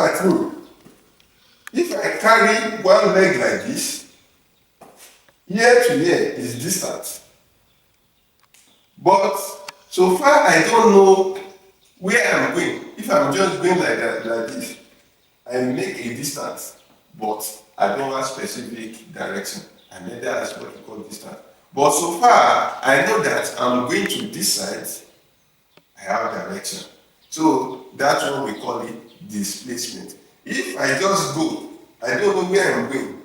at me. If I carry one leg like this, here to here is distance. But so far I don't know where I'm going. If I'm just going like that, like this, I make a distance, but I don't have specific direction. I mean that's what we call distance. But so far I know that I'm going to this side, I have direction. So that's what we call it displacement. If I just go, I don't know where I'm going,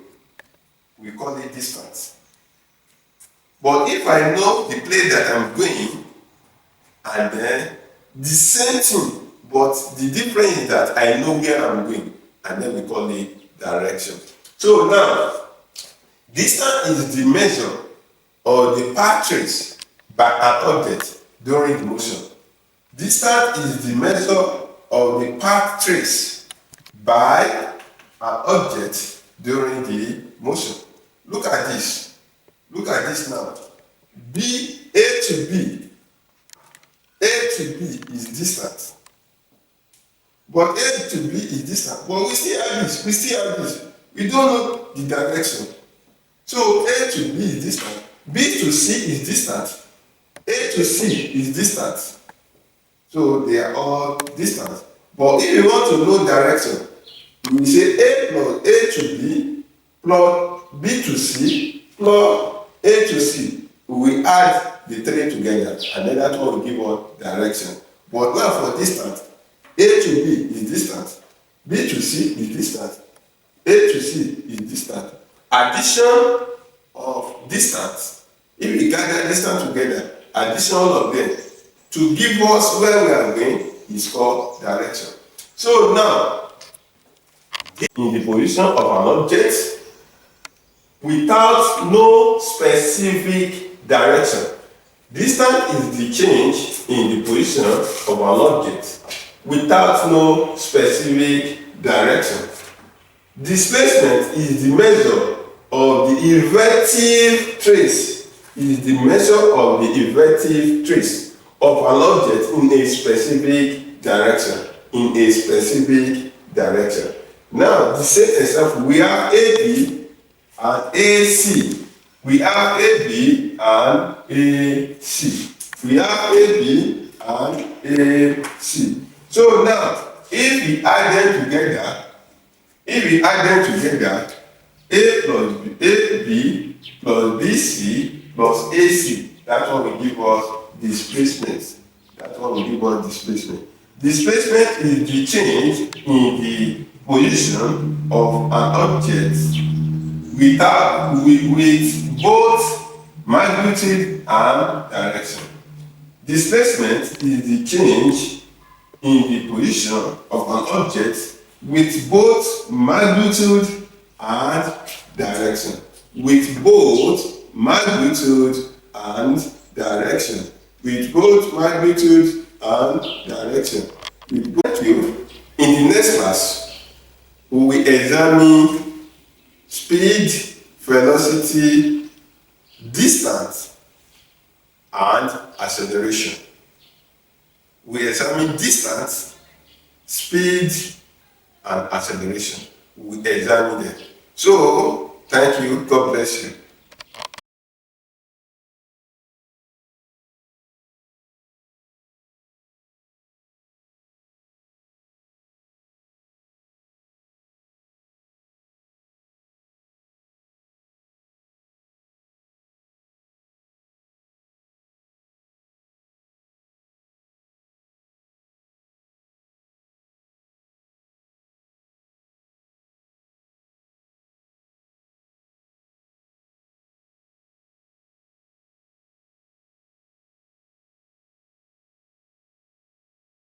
we call it distance. But if I know the place that I'm going, and then the same thing, but the difference is that I know where I'm going, and then we call it direction. So now, distance is the measure or the path trace by an object during the motion. Distance is the measure of the path trace by an object during the motion. Look at this. Look at this now. A to B is distant. But A to B is distant. But we still have this. We don't know the direction. So A to B is distant. B to C is distant. A to C is distant. So they are all distant. But if you want to know direction, we say A plus A to B plus B to C plus A to C. We add the three together, and then that one will give us direction. But now for distance, A to B is distant, B to C is distant, A to C is distant. Addition of distance, if we gather distance together, addition of them to give us where we are going is called direction. So now, in the position of an object without no specific direction. Distance is the change in the position of an object without no specific direction. Displacement is the measure of the inverted trace. Is the measure of the inverted trace of an object in a specific direction. In a specific direction. Now, the same example, we have AB and AC. We have AB and AC. We have AB and AC. So now, if we add them together, A plus B, AB plus BC plus AC, that one will give us displacement. Displacement is the change in the position of an object with both magnitude and direction. Displacement is the change in the position of an object with both magnitude and direction. With both magnitude and direction. With both magnitude and direction. In the next class, we will examine speed, velocity, distance, and acceleration. We examine distance, speed, and acceleration. We examine them. So, thank you. God bless you.